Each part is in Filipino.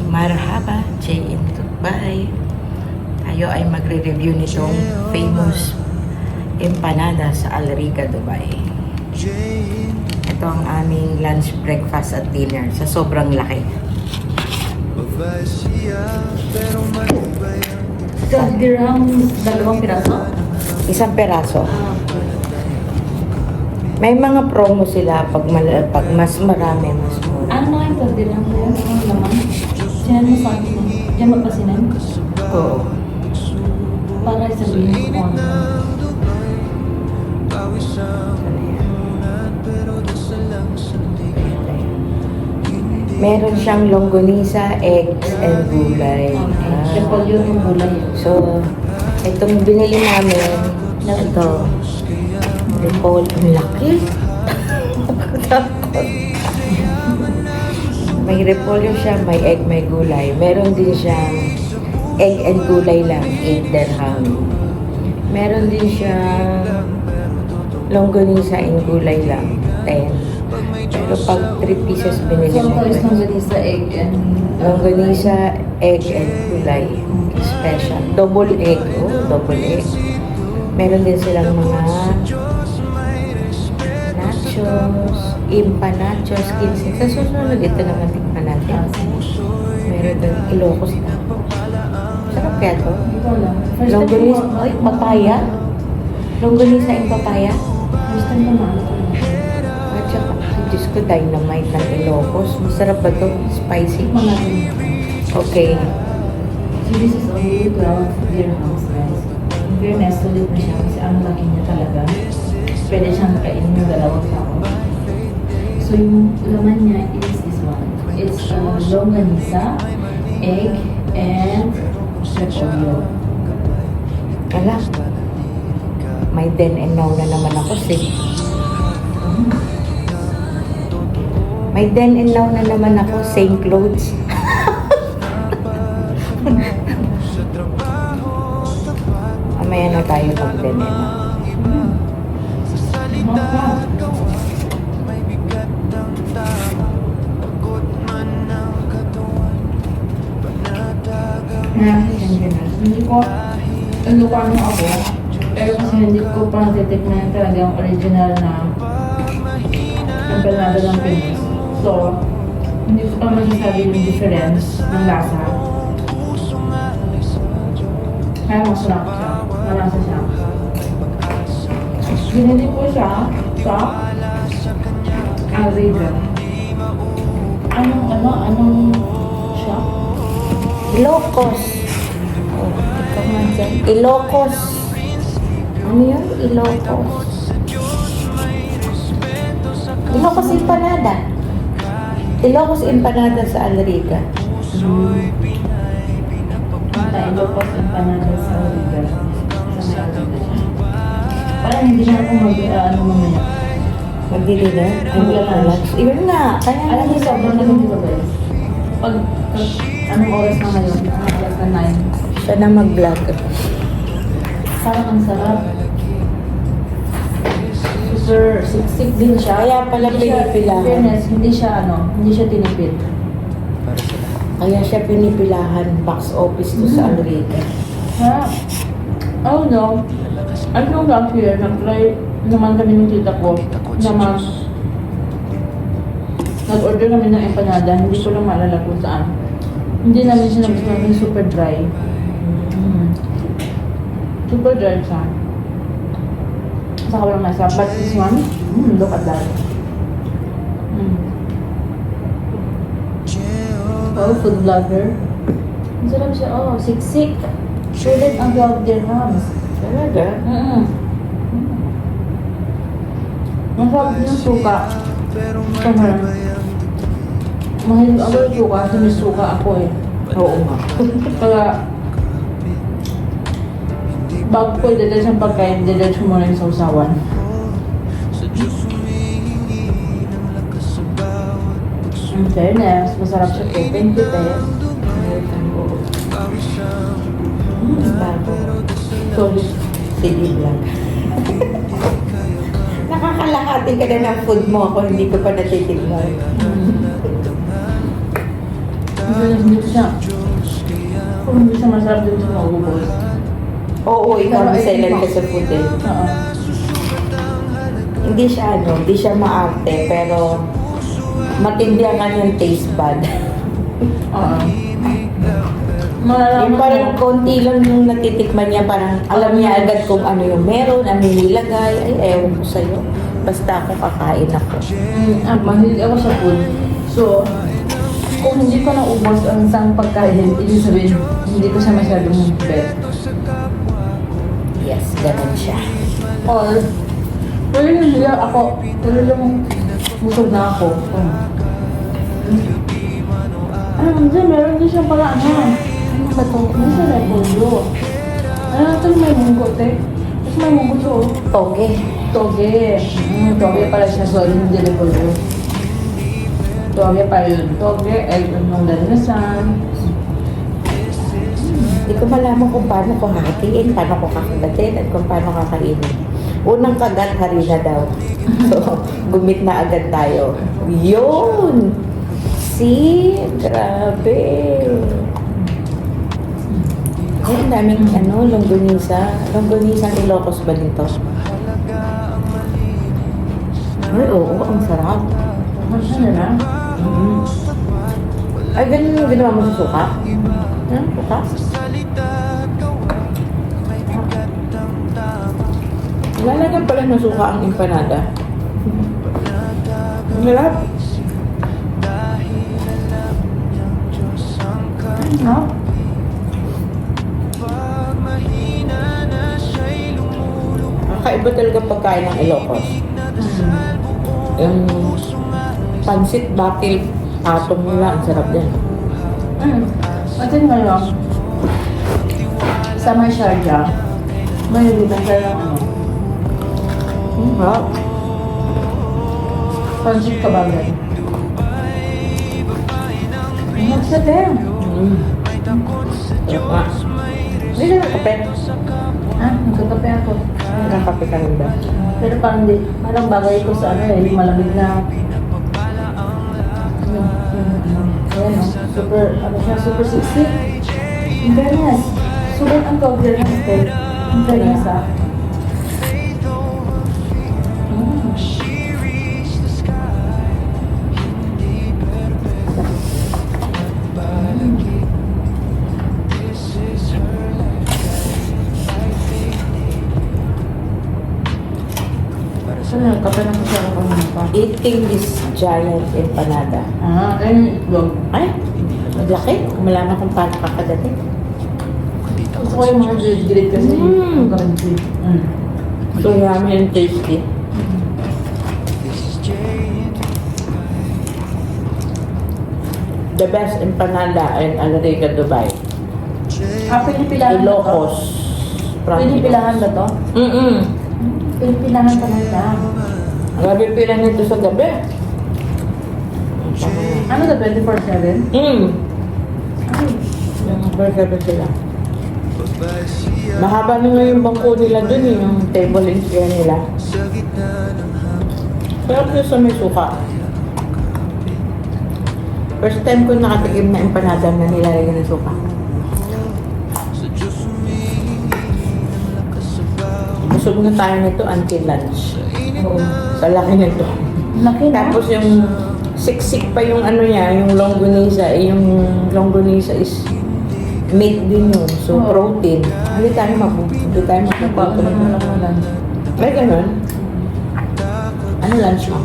Marhaba, Jay in Dubai. Tayo ay magre-review nitong famous empanada sa Al Riga, Dubai. Ito ang aming lunch, breakfast at dinner sa sobrang laki. 12 dirhams, dalawang piraso? Isang peraso. May mga promo sila pag mas marami, mas mura. Ano nga yung 12 dirhams na yun? Ano naman? Siyan mo sa akin. Diyan magpasinan? Oo. Para sabihin ko ano. Meron siyang longganisa, eggs, and gulay. Okay. Repolyo yung gulay. So, itong binili namin, ito, repolyo, ang laki. May repolyo siya, may egg, may gulay. Meron din siyang egg and gulay lang, 8 dirham. Meron din siyang longganisa and gulay lang, 10. Pero pag 3 pieces binili So, mo, is longganisa, egg, and... longganisa, egg, and gulay. Special. Double egg. Oh, double egg. Meron din silang mga nachos, impanachos, 15. Sa susunod, ito naman tikman natin. Meron din Ilocos na. Sarap kaya to? Hindi ko alam. First time Longganisa, ko- ay, papaya. Longganisa and papaya. First time ko na. At saka, Diyos ko, dynamite ng Ilocos. Masarap ba to? Spicy? Tikman natin. Okay. So, this is only 12 dirhams, guys. In fairness, sulit na siya kasi ang laki niya talaga. Pwede siyang kainin yung dalawang tao. So, yung laman niya is this one. It's longganisa, egg, and repolyo. Wala. May then and now na naman ako, sis. May then and now na naman ako, same clothes. Mamaya na tayo pag then and now. Hindi ko, ano ako, pero kasi hindi ko pa natitikman talaga yung original na empanada ng Pinas. So, hindi ko pa masasabi yung difference ng lasa. Kaya masarap siya. Malasa siya. Binili ko siya sa Al Riga. Anong shop? Ilocos. Oh, ikaw nga dyan. Ilocos. Ano yun? Ilocos. Ilocos empanada. Ilocos empanada sa Al Riga. Tayo po sa empanada sa Al Riga. Sa Al Riga siya. Parang hindi na ako mamaya. Magdi-dinner? Magla-lunch. Yun nga. Kaya Alam niyo, sobrang naman dito guys. Pag anong oras na ngayon? Alas na 9. siya na mag-vlog. Parang ang sarap. Super siksik din siya. Kaya pala Hindi siya- pinipilahan. in fairness, hindi siya tinipid. Kaya siya pinipilahan. Box office to sa Al Riga. Ha? Oh no. I know last year, nag-try naman kami ng tita ko na nag-order kami ng empanada. Hindi ko lang maalala kung saan. Hindi namin siya namin super dry. Super dry siya. Saka walang masarap. But this one, look at that. Oh, food vlogger. Ang sarap siya. Oh, siksik. Sulit ang 12 dirhams. Talaga? Masarap yung suka. Sobrang. Mahal ako yung suka. Sinisuka ako eh. Oo nga. Kaya, bago ko idadal siyang pagkain, idadal siya muna yung sausawan. In fairness, masarap siya po. Thank you, Tess. Bago. Solid CD vlog. Nakakalahati ka na ng food mo ako, hindi ko pa natitignan. hindi ko siya. Kung hindi siya masarap din siya maubos. Oo, ikaw Pero, maselan ka sa food eh. Oo. Hindi siya maarte, pero matindi ang kanyang taste bud. Oo. Yung Malalaman parang mo. konti lang yung natitikman niya, parang alam niya agad kung ano yung meron, ano yung nilagay. Ay, ewan ko sa'yo. Basta ako kakain ako. Mahilig ako sa food. So, kung hindi ko naubos ang isang pagkain, ibig sabihin, hindi ko siya masyadong bet. Yes, ganun siya. Or, pero hindi ako, pero lang busog na ako. Hindi, meron din siya pala ano ba ito? Hindi siya repolyo. Ito may munggo, te. Tapos may munggo to. Toge. Toge. Toge pala siya, sorry, hindi repolyo. Toge pala yun. Toge, egg ng lanasan. Hindi ko malaman kung paano ko hatiin, paano ko kakagatin, at kung paano kakainin. Unang kagat, harina daw. So, gumit na agad tayo. Yun! See? Grabe! Ay, ang daming longganisa. Longganisa ni Ilocos ba dito? Ay, oo, ang sarap. Ano siya na? Ay, ganun yung ginawa mo sa suka? Suka? Lalagyan pala ng suka ang empanada. Ang sarap. No? Kakaiba talaga pagkain ng Ilocos. Yung pansit bakil patong nila, ang sarap din. At yun ngayon, sa may Sharjah, may liban siya ng Sarap. pancit kabagay. Magsabi. Sarap nga. Hindi ka nakape. Nagkakape ako. Nakape ka rin ba? Pero parang bagay ko sa yung malamig na ayan super, super 60. In fairness, super ang cover ng hotel. In fairness Ano, kape lang siya ako pa. Eating this giant empanada. Ayun, itlog. Ay, maglaki. Malaman kung paano kakadating. Gusto ko yung mga grade kasi yung currency. So yummy and tasty. The best empanada in Alarica, Dubai. Pinipilahan ba to? Ilocos. Pinipilahan ba to? Pinipilahan pa nila. Grabe pila nito sa gabi. Ano na 24/7? Ay, Yung burger sila. Mahaba na nga yung bangko nila dun eh, yung table and chair nila. Pero ito sa may suka. First time ko nakatikim na empanada na nilalagyan ng suka. Busog na tayo nito until lunch. Sa laki nito. laki na. Tapos yung siksik pa yung ano niya, yung longganisa. Yung longganisa is meat din yun. So, Oo. protein. Hindi tayo mapupunta Nagbago na lang ng lunch. May ganun. Ano lunch mo?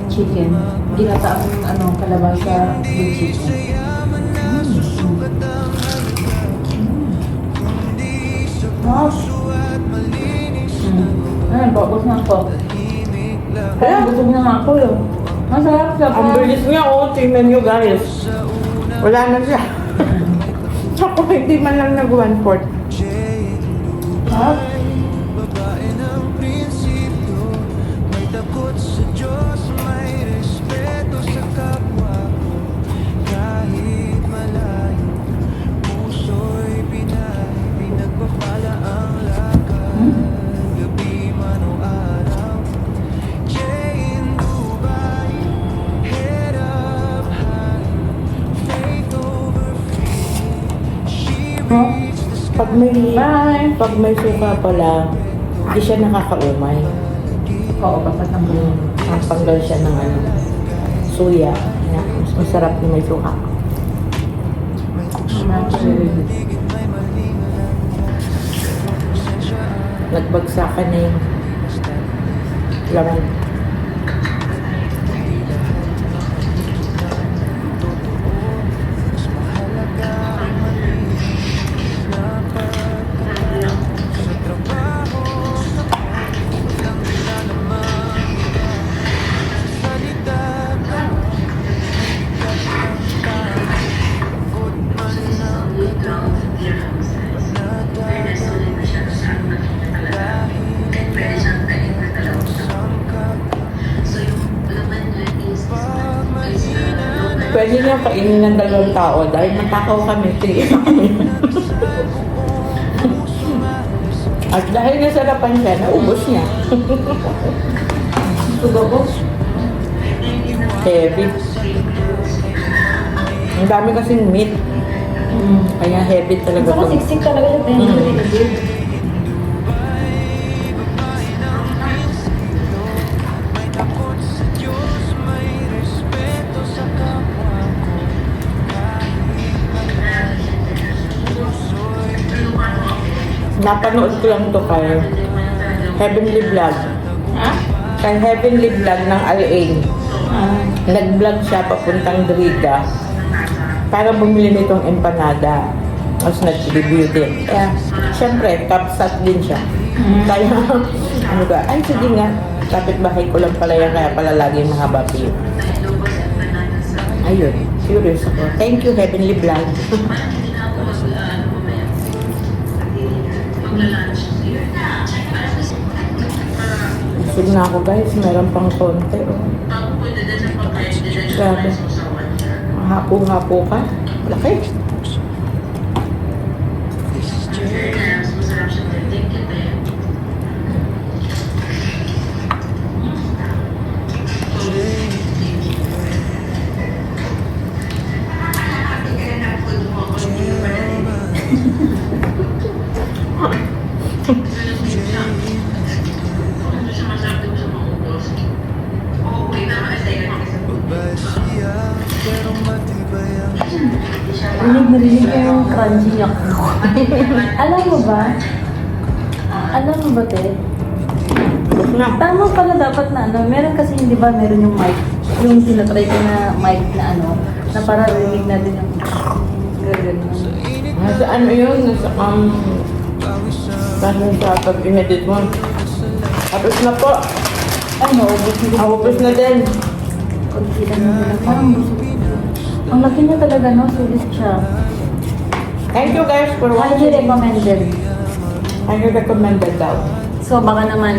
Chicken. Ginataang kalabasa with chicken. Wow. Bakos na ako. Kaya busog na nga ako yun. Masarap siya. Ang bilis niya, oh. Tingnan nyo, guys. Wala na siya. Ako, hindi man lang nag-1/4. Sarap. Bye! pag may suka pala, hindi siya nakakaumay. Oo, papatanggal. Ang panggal siya ng ano, suya. Kaya mas masarap na may suka. Nagbagsakan na yung laman. Pwede niya kainin ng 2 tao dahil matakaw kami, 3 kami. At dahil nasarapan siya, naubos niya. Tugabos? Heavy. Ang dami kasing meat. Kaya heavy talaga Saka to. siksik talaga yung tension. Napanood ko lang to kay Heavenly Vlog. Ha? Kay Heavenly Vlog ng Alain. Nag-vlog siya papuntang Driga para bumili nitong empanada. Tapos nag-review din. Kaya, syempre, kapsat din siya. Kaya, ano ka, ay sige nga, kapitbahay ko lang pala yan, kaya pala laging mahaba piyo. Ayun, curious ako. Thank you, Heavenly Vlog. Busog na ako guys, meron pang konti. Oh. Grabe. Hapo-hapo ka. Laki. Narinig ko yung crunchy niya. Alam mo ba? Alam mo ba, Te? Na. Tama pala dapat na ano. Meron kasi, di ba, meron yung mic. Yung tinatry ko na mic na ano. Na para rinig natin yung gagawin. Nasa ano yun? Nasa Nasa sa pag-inedit mo. Tapos na po. Ay, naubos nila. Nakupos na din. Kunti lang nila. Parang busog. Ang laki niya talaga, no? Sulit siya. Thank you guys for Highly watching. recommended. Highly recommended daw. So, baka naman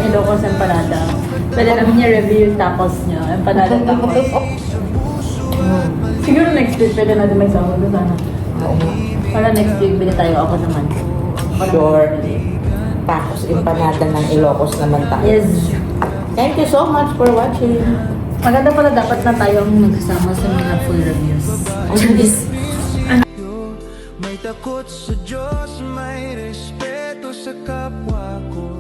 Ilocos empanada. Pwede namin niya review yung tacos niya. Empanada tacos. Siguro next week, pwede natin may sahod doon sana. Oo nga. Para next week, bili tayo. Ako naman. Ako naman Sure. bibili. Tapos empanada ng Ilocos naman tayo. Yes. Thank you so much for watching. Maganda pala dapat na tayo ang nagsasama sa mga full reviews. May takot sa Diyos, may respeto sa kapwa ko.